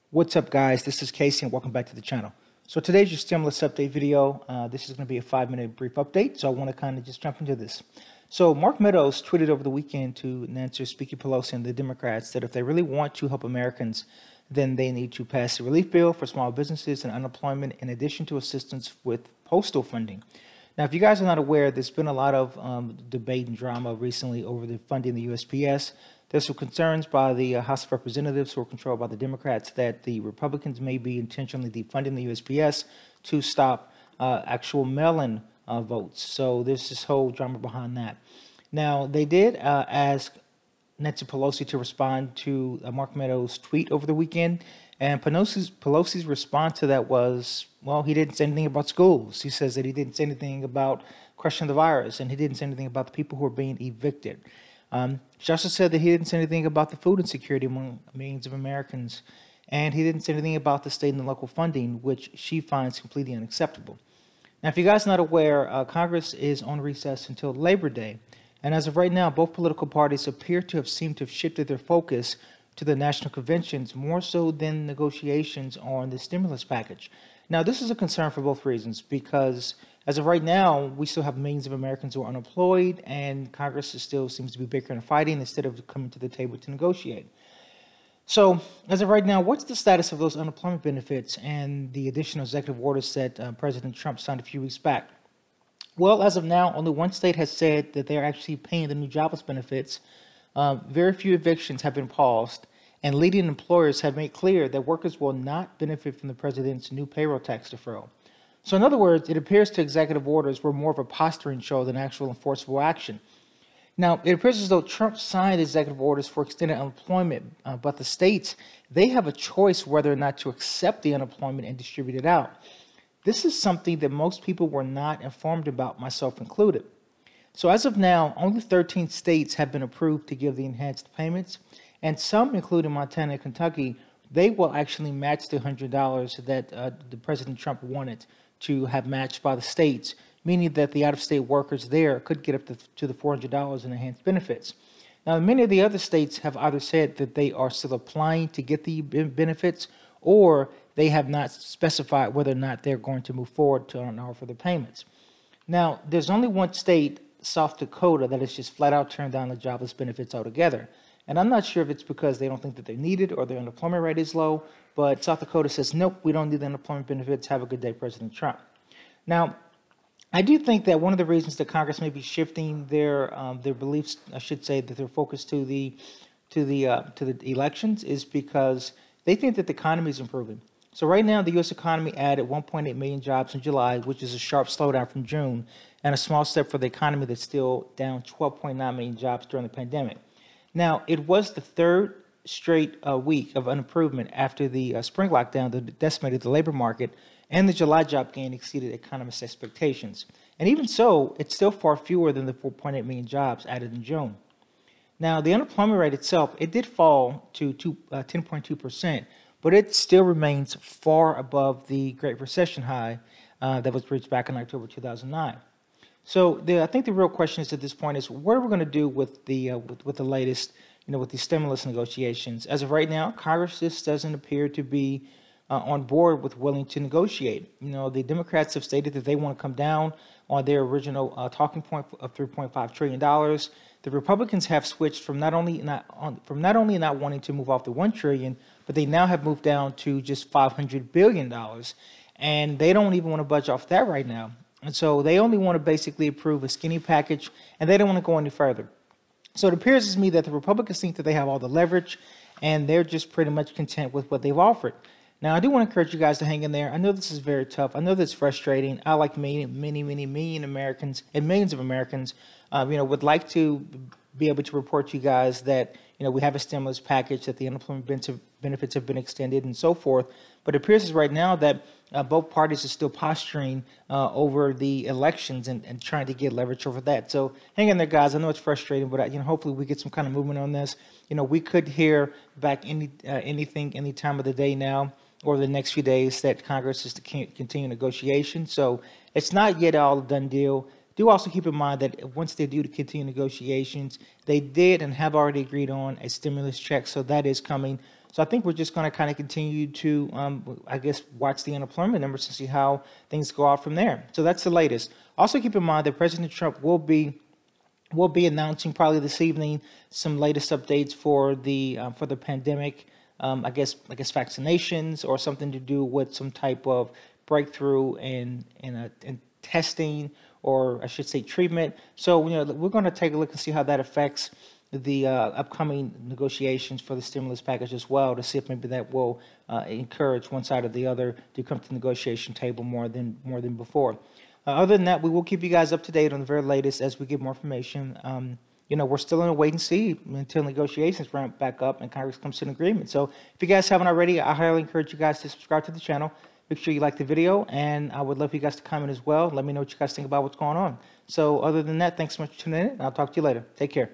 What's up, guys? This is Casey and welcome back to the channel. So today's your stimulus update video. This is going to be a 5-minute brief update, so I want to kind of just jump into this. So Mark Meadows tweeted over the weekend to Nancy Speaker Pelosi and the Democrats that if they really want to help Americans, then they need to pass a relief bill for small businesses and unemployment in addition to assistance with postal funding. Now, if you guys are not aware, there's been a lot of debate and drama recently over the funding of the USPS. There's some concerns by the House of Representatives, who are controlled by the Democrats, that the Republicans may be intentionally defunding the USPS to stop actual mail-in votes. So there's this whole drama behind that. Now, they did ask Nancy Pelosi to respond to Mark Meadows' tweet over the weekend, and Pelosi's response to that was, well, he didn't say anything about schools. He says that he didn't say anything about questioning the virus, and he didn't say anything about the people who are being evicted. She also said that he didn't say anything about the food insecurity among millions of Americans, and he didn't say anything about the state and the local funding, which she finds completely unacceptable. Now, if you guys are not aware, Congress is on recess until Labor Day, and as of right now, both political parties appear to have seemed to have shifted their focus to the national conventions more so than negotiations on the stimulus package. Now, this is a concern for both reasons, because as of right now, we still have millions of Americans who are unemployed, and Congress still seems to be bickering and fighting instead of coming to the table to negotiate. So, as of right now, what's the status of those unemployment benefits and the additional executive orders that President Trump signed a few weeks back? Well, as of now, only one state has said that they're actually paying the new jobless benefits. Very few evictions have been paused, and leading employers have made clear that workers will not benefit from the president's new payroll tax deferral. So in other words, it appears to executive orders were more of a posturing show than actual enforceable action. Now, it appears as though Trump signed executive orders for extended unemployment, but the states, they have a choice whether or not to accept the unemployment and distribute it out. This is something that most people were not informed about, myself included. So as of now, only 13 states have been approved to give the enhanced payments, and some, including Montana and Kentucky, they will actually match the $100 that the President Trump wanted to have matched by the states, meaning that the out-of-state workers there could get up to the $400 in enhanced benefits. Now, many of the other states have either said that they are still applying to get the benefits, or they have not specified whether or not they're going to move forward to offer the payments. Now, there's only one state, South Dakota, that has just flat out turned down the jobless benefits altogether. And I'm not sure if it's because they don't think that they're needed or their unemployment rate is low, but South Dakota says, nope, we don't need the unemployment benefits. Have a good day, President Trump. Now, I do think that one of the reasons that Congress may be shifting their beliefs, I should say, that their focus to the elections, is because they think that the economy is improving. So right now, the U.S. economy added 1.8 million jobs in July, which is a sharp slowdown from June, and a small step for the economy that's still down 12.9 million jobs during the pandemic. Now, it was the third straight week of unimprovement after the spring lockdown that decimated the labor market, and the July job gain exceeded economists' expectations. And even so, it's still far fewer than the 4.8 million jobs added in June. Now, the unemployment rate itself, it did fall to 10.2%, but it still remains far above the Great Recession high that was reached back in October 2009. So I think the real question is at this point is, what are we going to do with the latest, with the stimulus negotiations? As of right now, Congress just doesn't appear to be on board with willing to negotiate. The Democrats have stated that they want to come down on their original talking point of $3.5 trillion. The Republicans have switched from not only not wanting to move off the $1 trillion, but they now have moved down to just $500 billion, and they don't even want to budge off that right now. And so they only want to basically approve a skinny package, and they don't want to go any further. So it appears to me that the Republicans think that they have all the leverage, and they're just pretty much content with what they've offered. Now, I do want to encourage you guys to hang in there. I know this is very tough. I know that's frustrating. I, like many million Americans and millions of Americans, would like to be able to report to you guys that, we have a stimulus package, that the unemployment benefits have been extended and so forth. But it appears right now that both parties are still posturing over the elections and trying to get leverage over that. So hang in there, guys. I know it's frustrating, but hopefully we get some kind of movement on this. We could hear back anything any time of the day now or the next few days that Congress is to continue negotiations. So it's not yet all a done deal. Do also keep in mind that once they do to continue negotiations, they did and have already agreed on a stimulus check, so that is coming. So I think we're just going to kind of continue to, I guess, watch the unemployment numbers and see how things go out from there. So that's the latest. Also keep in mind that President Trump will be announcing probably this evening some latest updates for the pandemic. I guess vaccinations or something to do with some type of breakthrough in testing, or I should say treatment. So we're going to take a look and see how that affects the upcoming negotiations for the stimulus package as well, to see if maybe that will encourage one side or the other to come to the negotiation table more than before. Other than that, we will keep you guys up to date on the very latest as we get more information. We're still in a wait and see until negotiations ramp back up and Congress comes to an agreement. So if you guys haven't already, I highly encourage you guys to subscribe to the channel. Make sure you like the video, and I would love for you guys to comment as well. Let me know what you guys think about what's going on. So other than that, thanks so much for tuning in, and I'll talk to you later. Take care.